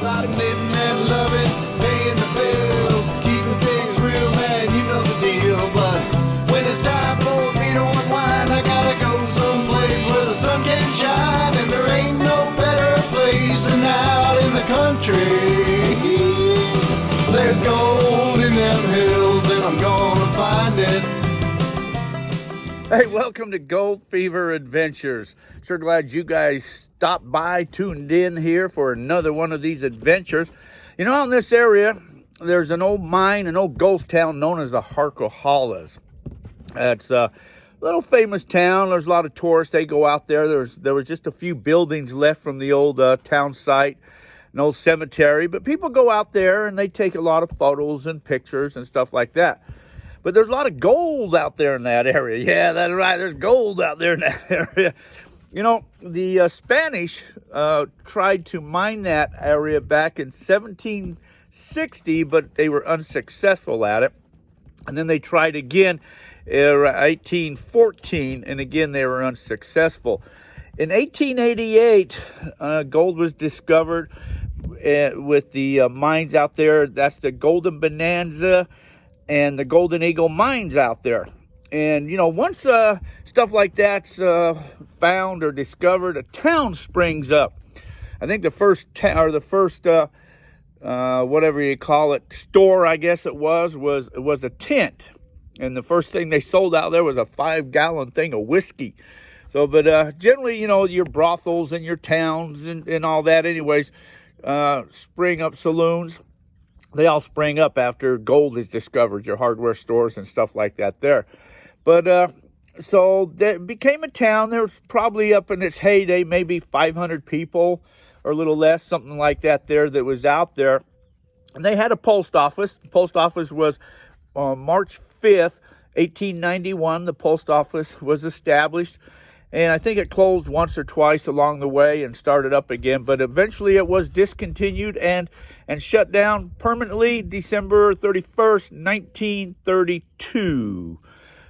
Like living and loving, paying the bills, keeping things real, man, you know the deal. But when it's time for me to unwind, I gotta go someplace where the sun can shine. And there ain't no better place than out in the country. There's gold in them hills and I'm gonna find it. Hey, welcome to Gold Fever Adventures. Sure glad you guys stopped by, tuned in here for another one of these adventures. You know, in this area, there's an old mine, an old ghost town known as the Harquahalas. It's a little famous town. There's a lot of tourists. They go out there. There was just a few buildings left from the old town site, an old cemetery. But people go out there and they take a lot of photos and pictures and stuff like that. But there's a lot of gold out there in that area. Yeah, that's right. There's gold out there in that area. You know, the Spanish tried to mine that area back in 1760, but they were unsuccessful at it. And then they tried again in 1814, and again they were unsuccessful. In 1888, gold was discovered with the mines out there. That's the Golden Bonanza and the Golden Eagle mines out there. And, you know, once stuff like that's found or discovered, a town springs up. I think the first whatever you call it, store, I guess it was a tent. And the first thing they sold out there was a 5-gallon thing of whiskey. So, but generally, you know, your brothels and your towns and all that anyways, spring up saloons. They all sprang up after gold is discovered, your hardware stores and stuff like that there. But so that became a town. There was probably up in its heyday, maybe 500 people or a little less, something like that there that was out there. And they had a post office. The post office was March 5th, 1891. The post office was established. And I think it closed once or twice along the way and started up again. But eventually it was discontinued and shut down permanently December 31st, 1932.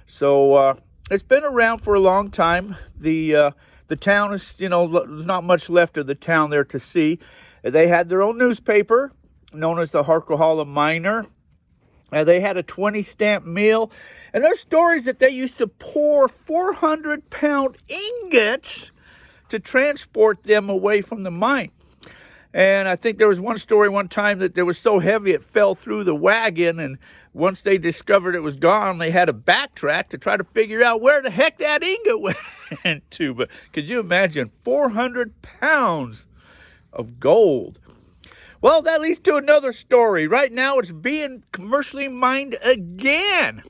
So it's been around for a long time. The town is, you know, there's not much left of the town there to see. They had their own newspaper known as the Harquahala Miner. They had a 20-stamp mill. And there's stories that they used to pour 400-pound ingots to transport them away from the mine. And I think there was one story one time that it was so heavy it fell through the wagon. And once they discovered it was gone, they had to backtrack to try to figure out where the heck that ingot went to. But could you imagine 400 pounds of gold? Well, that leads to another story. Right now, it's being commercially mined again.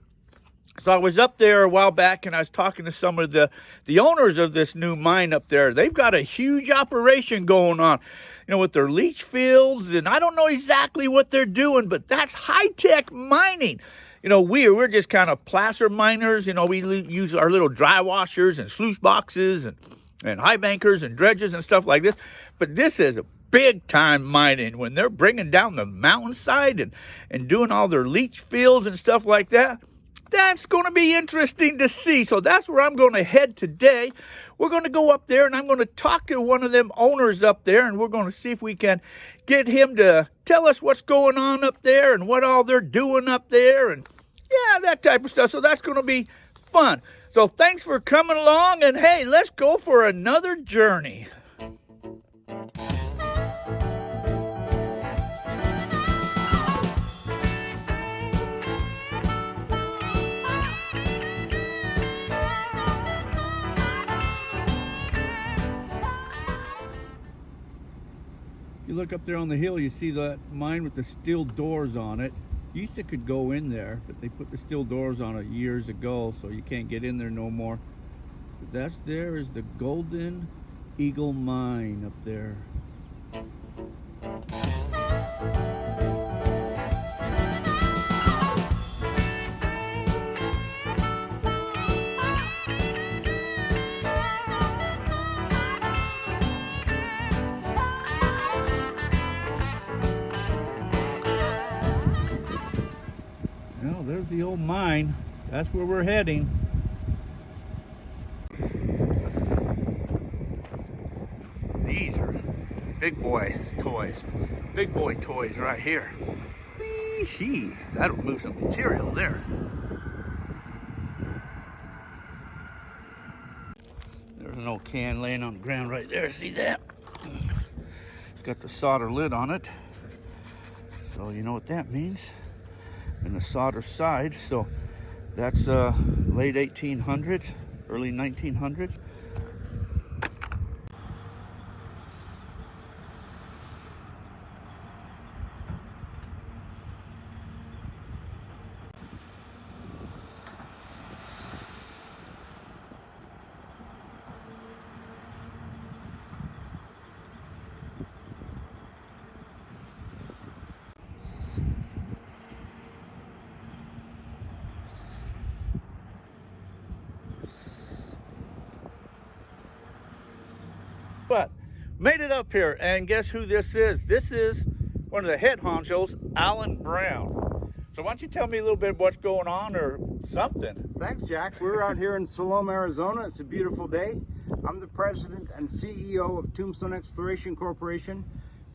So I was up there a while back, and I was talking to some of the owners of this new mine up there. They've got a huge operation going on, you know, with their leach fields, and I don't know exactly what they're doing, but that's high-tech mining. You know, we're just kind of placer miners. You know, we use our little dry washers and sluice boxes and high bankers and dredges and stuff like this. But this is a big-time mining when they're bringing down the mountainside and doing all their leach fields and stuff like that. That's going to be interesting to see. So that's where I'm going to head today. We're going to go up there, and I'm going to talk to one of them owners up there, and we're going to see if we can get him to tell us what's going on up there and what all they're doing up there and, yeah, that type of stuff. So that's going to be fun. So thanks for coming along, and, hey, let's go for another journey. You look up there on the hill, you see that mine with the steel doors on it. You used to could go in there, but they put the steel doors on it years ago, so you can't get in there no more. But that's there is the Golden Eagle mine up there. Well, there's the old mine. That's where we're heading. These are big boy toys. Big boy toys right here. Wee-hee. That'll move some material there. There's an old can laying on the ground right there. See that? It's got the solder lid on it. So you know what that means. And the solder side. So that's late 1800s, early 1900s. But made it up here, and guess who this is? This is one of the head honchos, Alan Brown. So why don't you tell me a little bit what's going on or something? Thanks, Jack. We're out here in Salome, Arizona. It's a beautiful day. I'm the president and CEO of Tombstone Exploration Corporation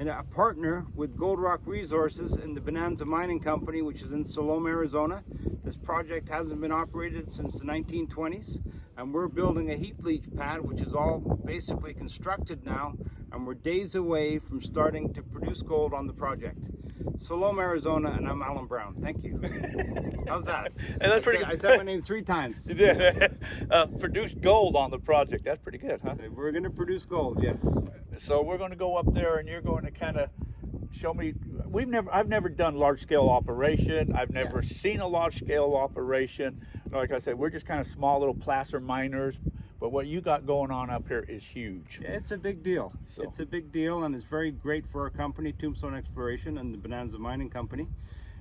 and a partner with Gold Rock Resources and the Bonanza Mining Company, which is in Salome, Arizona. This project hasn't been operated since the 1920s, and we're building a heap leach pad, which is all basically constructed now, and we're days away from starting to produce gold on the project. Salome, Arizona, and I'm Alan Brown. Thank you. How's that? And that's pretty good. I said my name 3 times. You did. Produced gold on the project. That's pretty good, huh? We're going to produce gold, yes. So we're going to go up there, and you're going to kind of show me. I've never done large scale operation. I've never seen a large scale operation. Like I said, we're just kind of small little placer miners. But what you got going on up here is huge. Yeah, it's a big deal. So. It's a big deal, and it's very great for our company, Tombstone Exploration and the Bonanza Mining Company.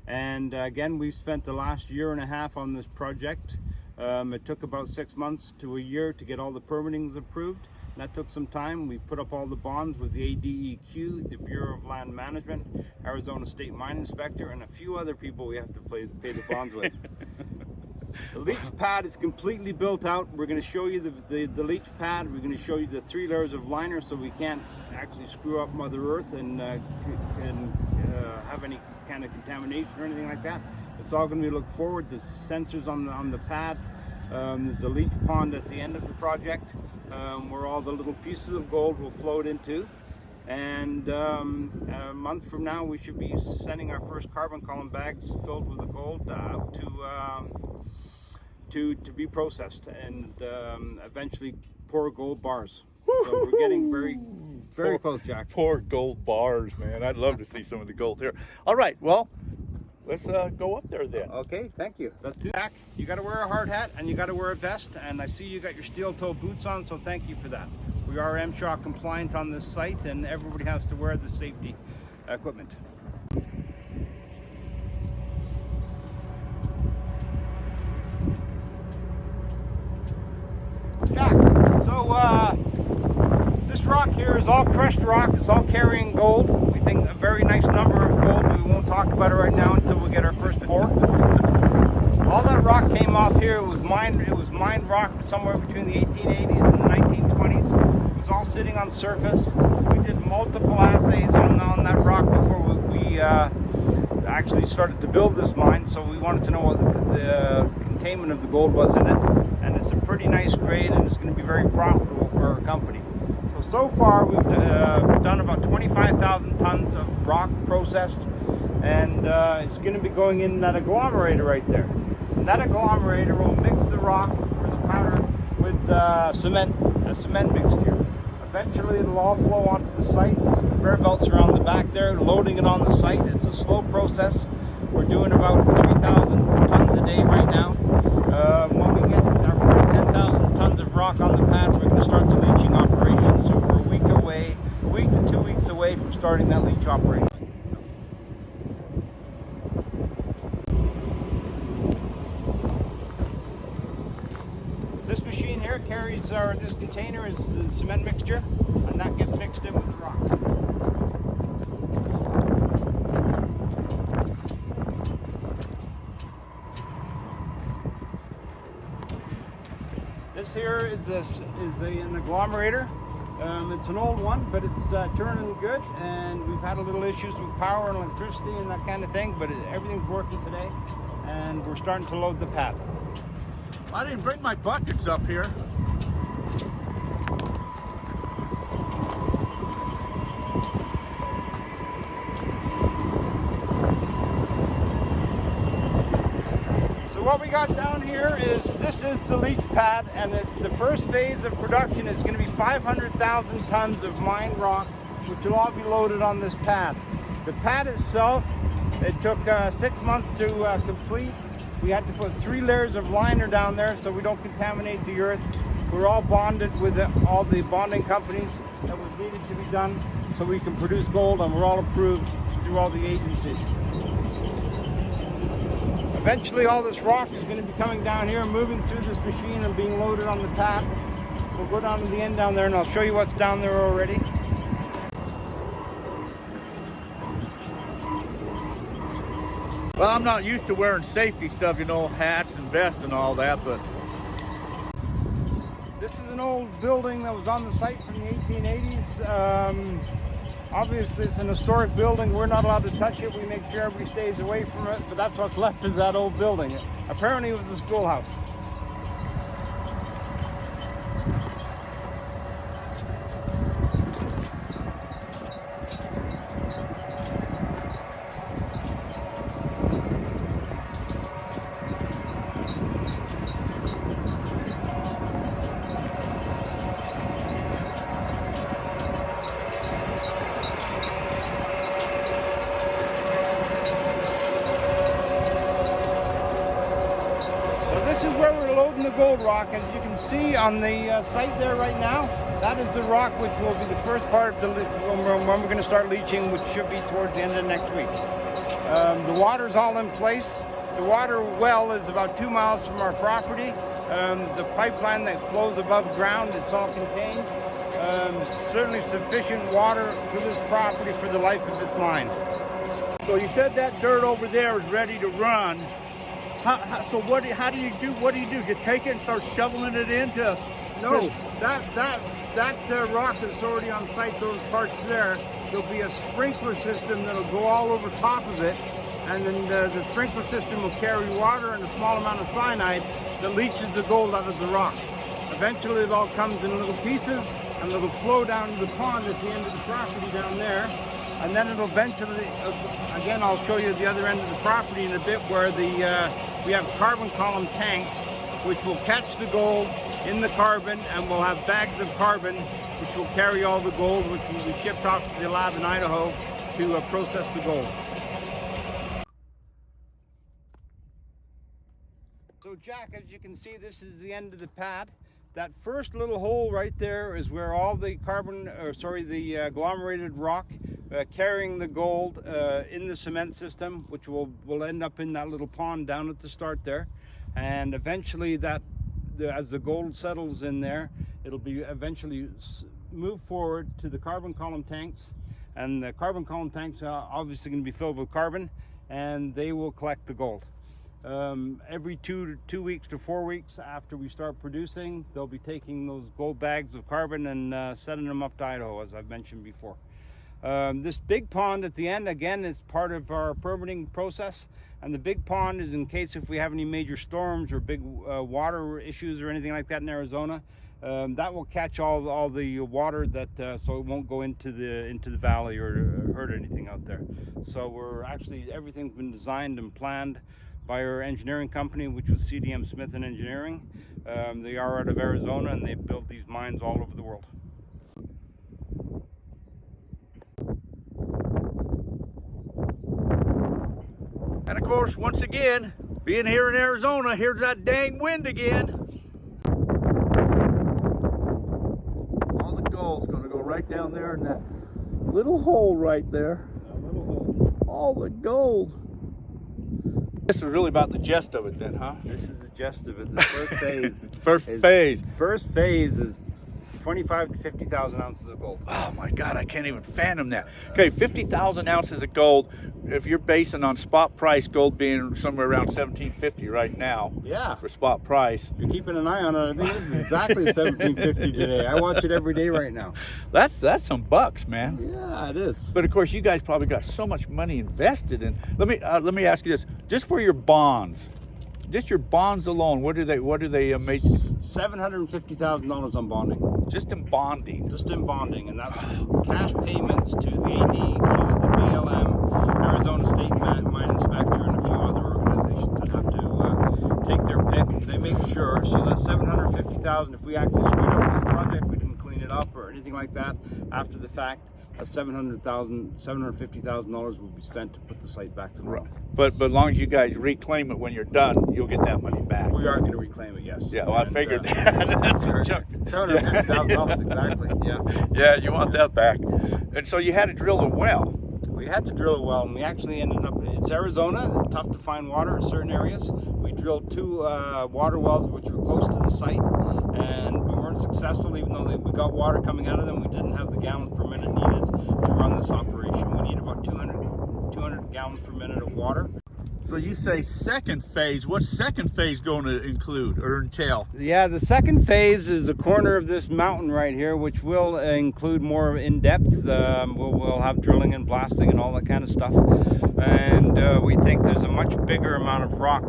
And again, we've spent the last year and a half on this project. It took about 6 months to a year to get all the permitting approved. And that took some time. We put up all the bonds with the ADEQ, the Bureau of Land Management, Arizona State Mine Inspector, and a few other people we have to pay the bonds with. The leach pad is completely built out. We're going to show you the leach pad. We're going to show you the 3 layers of liner so we can't actually screw up Mother Earth and have any kind of contamination or anything like that. It's all going to be looked forward. There's sensors on the pad. There's a leach pond at the end of the project where all the little pieces of gold will float into. And a month from now, we should be sending our first carbon column bags filled with the gold out to be processed and eventually pour gold bars. So we're getting very close, Jack. Pour gold bars, man. I'd love to see some of the gold here. All right, well, let's go up there then. Okay, thank you. Let's do that. You got to wear a hard hat and you got to wear a vest, and I see you got your steel toe boots on, so thank you for that. We are MSHA compliant on this site, and everybody has to wear the safety equipment. Jack, so this rock here is all crushed rock. It's all carrying gold. We think a very nice number of gold, but we won't talk about it right now until we get our first pour. All that rock came off here. It was mined rock somewhere between the 1880s and the 1920s. It was all sitting on surface. We did multiple assays on that rock before we actually started to build this mine. So we wanted to know what the containment of the gold was in it. And it's a pretty nice grade, and it's going to be very profitable for our company. So far we've done about 25,000 tons of rock processed, and it's going to be going in that agglomerator right there. And that agglomerator will mix the rock or the powder with a cement mixture. Eventually it'll all flow onto the site. There's conveyor belts around the back there loading it on the site. It's a slow process. We're doing about 3,000 tons a day right now. When we get our first 10,000 tons of rock on the pad, we're going to start the leaching operation. So we're a week to 2 weeks away from starting that leach operation. This machine here carries this container is the cement mixture, and that gets mixed in with the rock. This here is an agglomerator. It's an old one, but it's turning good, and we've had a little issues with power and electricity and that kind of thing, but everything's working today, and we're starting to load the pad. I didn't bring my buckets up here. What we got down here is, this is the leach pad, and the first phase of production is going to be 500,000 tons of mined rock, which will all be loaded on this pad. The pad itself, it took 6 months to complete. We had to put 3 layers of liner down there so we don't contaminate the earth. We're all bonded with all the bonding companies that was needed to be done so we can produce gold, and we're all approved through all the agencies. Eventually all this rock is going to be coming down here, moving through this machine and being loaded on the pad. We'll go down to the end down there and I'll show you what's down there already. Well, I'm not used to wearing safety stuff, you know, hats and vests and all that, but... This is an old building that was on the site from the 1880s. Obviously, it's an historic building. We're not allowed to touch it. We make sure everybody stays away from it, but that's what's left of that old building. Apparently, it was a schoolhouse. This is where we're loading the gold rock. As you can see on the site there right now, that is the rock which will be the first part of the when we're going to start leaching, which should be towards the end of next week. The water's all in place. The water well is about 2 miles from our property. There's a pipeline that flows above ground. It's all contained. Certainly sufficient water for this property for the life of this mine. So you said that dirt over there is ready to run. So what do you do? Just take it and start shoveling it into? No, that rock that's already on site, those parts there, there'll be a sprinkler system that'll go all over top of it, and then the sprinkler system will carry water and a small amount of cyanide that leaches the gold out of the rock. Eventually it all comes in little pieces, and it'll flow down to the pond at the end of the property down there. And then it'll eventually, again, I'll show you the other end of the property in a bit, where we have carbon column tanks, which will catch the gold in the carbon, and we'll have bags of carbon, which will carry all the gold, which will be shipped off to the lab in Idaho to process the gold. So Jack, as you can see, this is the end of the pad. That first little hole right there is where all the the agglomerated rock carrying the gold in the cement system, which will end up in that little pond down at the start there. And eventually as the gold settles in there, it'll be eventually moved forward to the carbon column tanks. And the carbon column tanks are obviously going to be filled with carbon, and they will collect the gold. Every 2 weeks to 4 weeks after we start producing, they'll be taking those gold bags of carbon and sending them up to Idaho, as I've mentioned before. This big pond at the end, again, is part of our permitting process, and the big pond is in case if we have any major storms or big water issues or anything like that in Arizona. That will catch all the water so it won't go into the valley or hurt anything out there. So everything's been designed and planned by our engineering company, which was CDM Smith and Engineering. They are out of Arizona, and they build these mines all over the world. And of course, once again, being here in Arizona, here's that dang wind again. All the gold's gonna go right down there in that little hole right there. That little hole. All the gold. This is really about the gist of it then, huh? This is the gist of it. The first phase. First phase. First phase is 25 to 50,000 ounces of gold. Oh my God, I can't even fathom that. Okay, 50,000 ounces of gold. If you're basing on spot price, gold being somewhere around 1750 right now. Yeah. For spot price. You're keeping an eye on it. I think it's exactly 1750 today. I watch it every day right now. That's some bucks, man. Yeah, it is. But of course, you guys probably got so much money invested in. Let me ask you this: just for your bonds, just your bonds alone, what do they make? $750,000 on bonding. Just in bonding. Just in bonding, and that's cash payments to the ADQ, the BLM, Arizona State Mine Inspector, and a few other organizations that have to take their pick. They make sure. So that's $750,000. If we actually screwed up the project, we didn't clean it up or anything like that after the fact, $750,000 will be spent to put the site back to normal. Right. But as long as you guys reclaim it when you're done, you'll get that money back. We are going to reclaim it, yes. Yeah, well, I figured that. That's a chunk. $750,000, exactly. Yeah. Yeah, you want that back. And so you had to drill a well. We had to drill a well, and we actually ended up. It's Arizona. It's tough to find water in certain areas. We drilled 2 water wells, which were close to the site, and we weren't successful. Even though we got water coming out of them, we didn't have the gallons per minute needed to run this operation. We need about 200 gallons per minute of water. So you say second phase. What's second phase going to include or entail? Yeah, the second phase is a corner of this mountain right here, which will include more in-depth. We'll have drilling and blasting and all that kind of stuff. And we think there's a much bigger amount of rock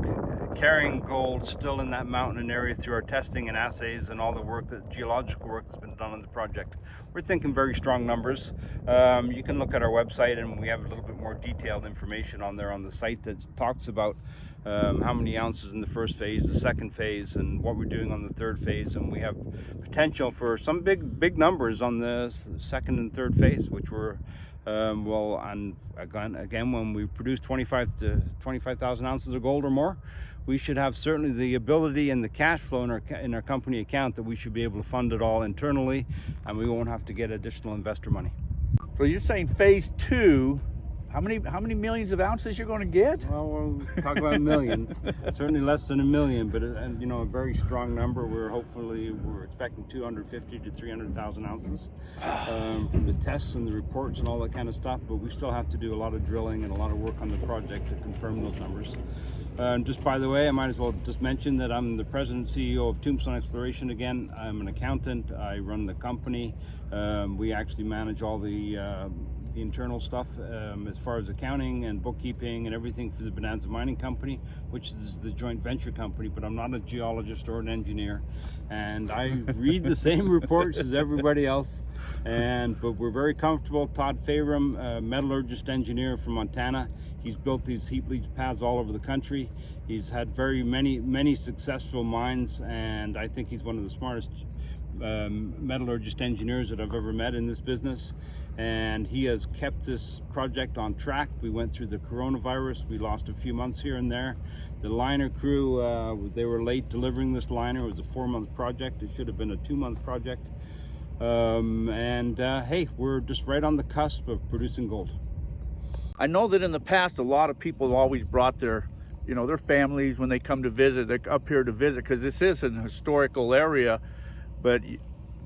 carrying gold still in that mountain area through our testing and assays and all the work, geological work that's been done on the project. We're thinking very strong numbers. You can look at our website, and we have a little bit more detailed information on there on the site that talks about how many ounces in the first phase, the second phase, and what we're doing on the third phase. And we have potential for some big numbers on the second and third phase, which we're and again, when we produce 25,000 ounces of gold or more, we should have certainly the ability and the cash flow in our company account that we should be able to fund it all internally, and we won't have to get additional investor money. So you're saying phase 2, how many millions of ounces you're going to get? Well, we'll talk about millions. Certainly less than 1 million, but a very strong number. We're expecting 250 to 300,000 ounces from the tests and the reports and all that kind of stuff. But we still have to do a lot of drilling and a lot of work on the project to confirm those numbers. Just by the way, I might as well just mention that I'm the president and CEO of Tombstone Exploration again. I'm an accountant. I run the company. We actually manage all the internal stuff as far as accounting and bookkeeping and everything for the Bonanza Mining Company, which is the joint venture company. But I'm not a geologist or an engineer, and I read the same reports as everybody else. But we're very comfortable. Todd Fayram, metallurgist engineer from Montana. He's built these heap leach pads all over the country. He's had many successful mines, and I think he's one of the smartest metallurgist engineers that I've ever met in this business. And he has kept this project on track. We went through the coronavirus. We lost a few months here and there. The liner crew, they were late delivering this liner. It was a 4-month project. It should have been a 2-month project. Hey, we're just right on the cusp of producing gold. I know that in the past, a lot of people always brought their families when they come to visit. They're up here to visit because this is an historical area, but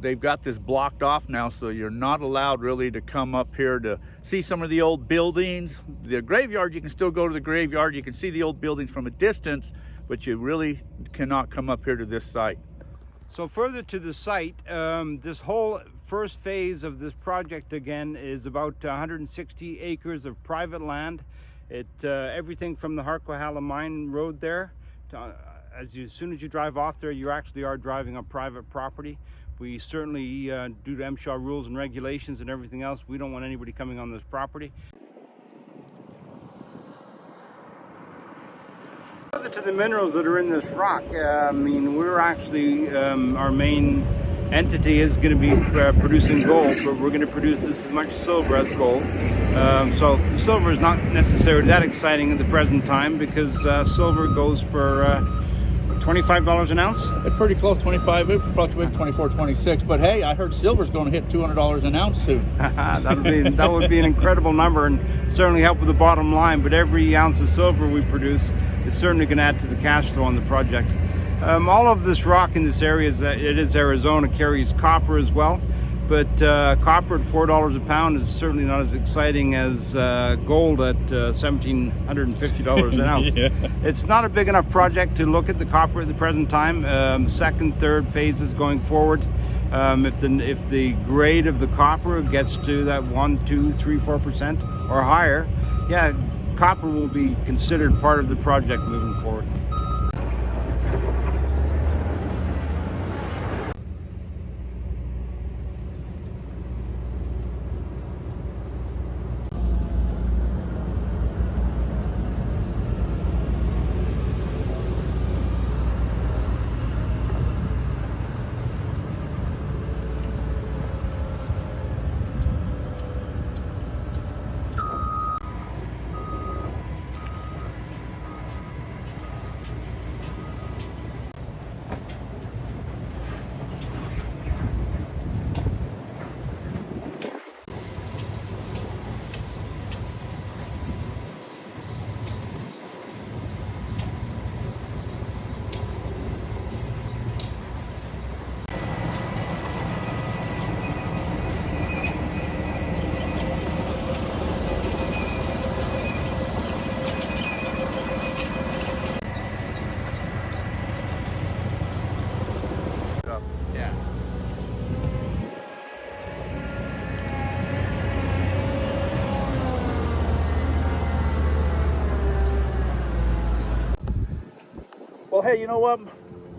they've got this blocked off now, so you're not allowed really to come up here to see some of the old buildings. The graveyard, you can still go to the graveyard. You can see the old buildings from a distance, but you really cannot come up here to this site. So further to the site, this whole first phase of this project again is about 160 acres of private land. Everything from the Harquahala mine road there, as soon as you drive off there, you actually are driving on private property. We certainly, due to MSHA rules and regulations and everything else, we don't want anybody coming on this property. Further to the minerals that are in this rock, we're actually, our main entity is going to be producing gold, but we're going to produce this as much silver as gold. So the silver is not necessarily that exciting at the present time because silver goes for $25 an ounce. It's pretty close, 25. It fluctuates 24, 26. But hey, I heard silver's going to hit $200 an ounce soon. That would be an incredible number and certainly help with the bottom line. But every ounce of silver we produce is certainly going to add to the cash flow on the project. All of this rock in this area it is Arizona, carries copper as well, but copper at $4 a pound is certainly not as exciting as gold at $1,750 an ounce. Yeah. It's not a big enough project to look at the copper at the present time. Second, third phases going forward. If the grade of the copper gets to that 1, 2, 3, 4% or higher, yeah, copper will be considered part of the project moving forward. Yeah. Well, hey, you know what,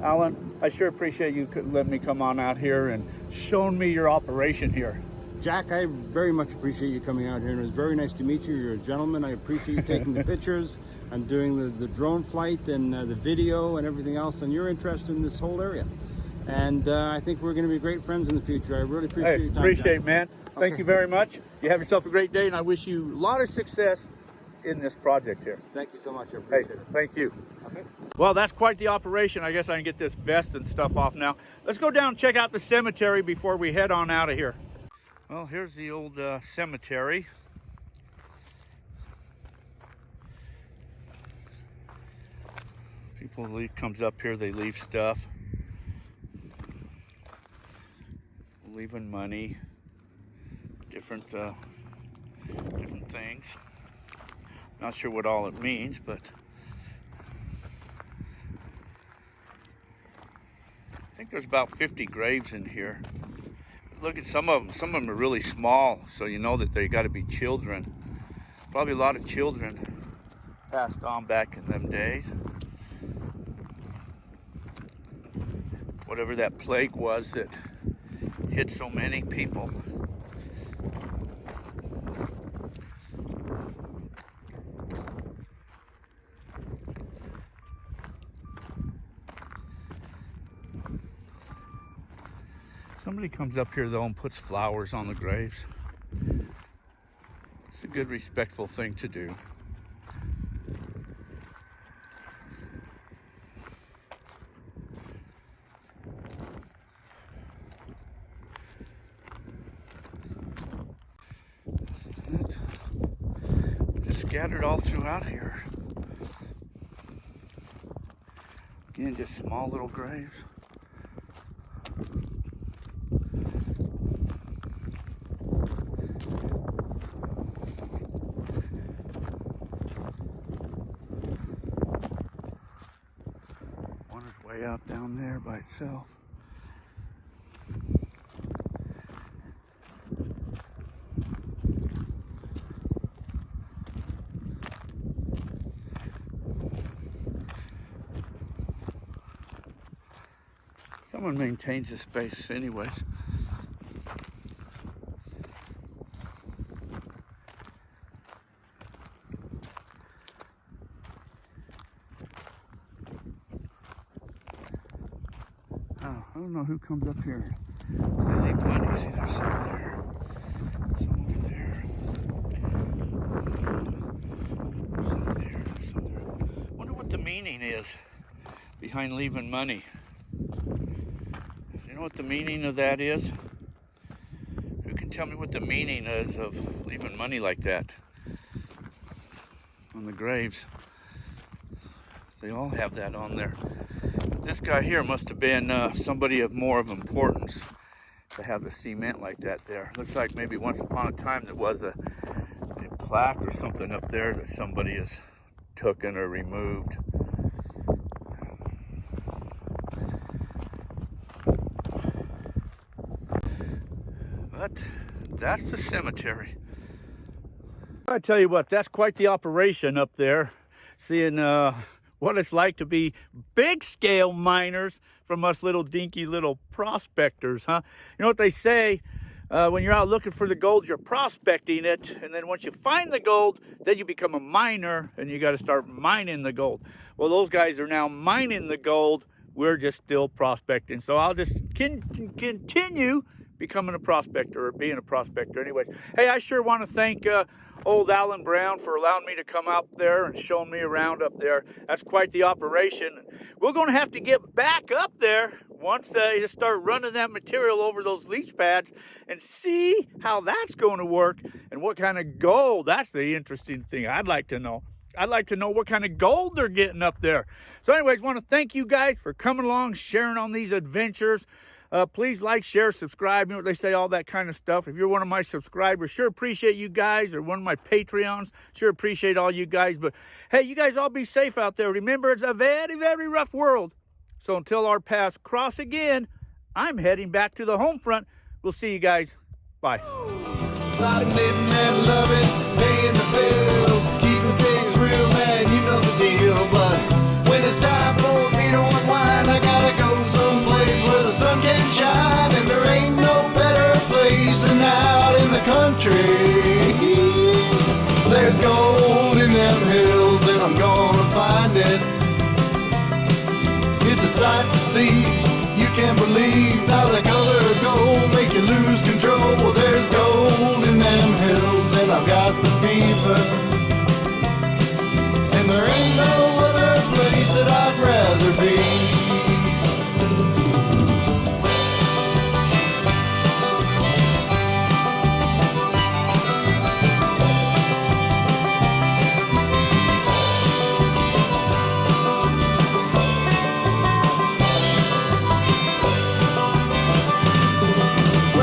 Alan? I sure appreciate you letting me come on out here and showing me your operation here. Jack, I very much appreciate you coming out here, and it was very nice to meet you. You're a gentleman. I appreciate you taking the pictures and doing the drone flight and the video and everything else, and your interest in this whole area. And I think we're going to be great friends in the future. I really appreciate your time. Appreciate Jack. it, man. Thank you very much. You have yourself a great day, and I wish you a lot of success in this project here. Thank you so much. I Hey, appreciate it. thank you. Okay. Well, that's quite the operation. I guess I can get this vest and stuff off now. Let's go down and check out the cemetery before we head on out of here. Well, here's the old cemetery. People comes up here, they leave stuff. Leaving money, different things. Not sure what all it means, but I think there's about 50 graves in here. Look at some of them. Some of them are really small, so you know that they got to be children. Probably a lot of children passed on back in them days. Whatever that plague was that hit so many people. Somebody comes up here though and puts flowers on the graves. It's a good, respectful thing to do. Just scattered all throughout here. Again, just small little graves. One is way out down there by itself. Someone maintains the space anyways. Oh, I don't know who comes up here. They leave money. See, there's some there. Some over there. Some there. Some there. Wonder what the meaning is behind leaving money. You know what the meaning of that is? Who can tell me what the meaning is of leaving money like that on the graves? They all have that on there. This guy here must have been somebody of more of importance to have the cement like that there. Looks like maybe once upon a time there was a plaque or something up there that somebody has taken or removed. But that's the cemetery. I tell you what, that's quite the operation up there, seeing what it's like to be big scale miners from us little dinky little prospectors, huh? You know what they say, when you're out looking for the gold, you're prospecting it, and then once you find the gold, then you become a miner and you got to start mining the gold. Well, those guys are now mining the gold, we're just still prospecting. So I'll just continue becoming a prospector, or being a prospector anyways. Hey, I sure want to thank old Alan Brown for allowing me to come out there and showing me around up there. That's quite the operation. We're going to have to get back up there once they start running that material over those leech pads and see how that's going to work and what kind of gold. That's the interesting thing I'd like to know. I'd like to know what kind of gold they're getting up there. So anyways, want to thank you guys for coming along, sharing on these adventures. Please like, share, subscribe, you know what they say, all that kind of stuff. If you're one of my subscribers, sure appreciate you guys, or one of my Patreons, sure appreciate all you guys. But hey, you guys all be safe out there. Remember, it's a very, very rough world. So until our paths cross again, I'm heading back to the home front. We'll see you guys. Bye. Living and loving, paying the bills, keeping things real, man, you know the deal. But when it's time for me to unwind, I gotta go someplace where the sun can shine, and there ain't no better place than out in the country. There's gold in them hills, and I'm gonna find it. It's a sight to see. You can't believe how the color of gold makes you lose control. Well, there's gold in them hills, and I've got the fever. And there ain't no other place that I'd rather be.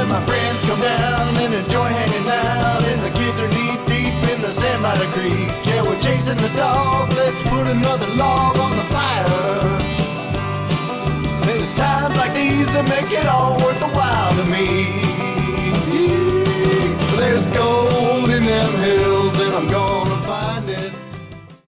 My friends come down and enjoy hanging out, and the kids are knee deep in the sand by the creek. Yeah, we're chasing the dog, let's put another log on the fire. There's times like these that make it all worth the while.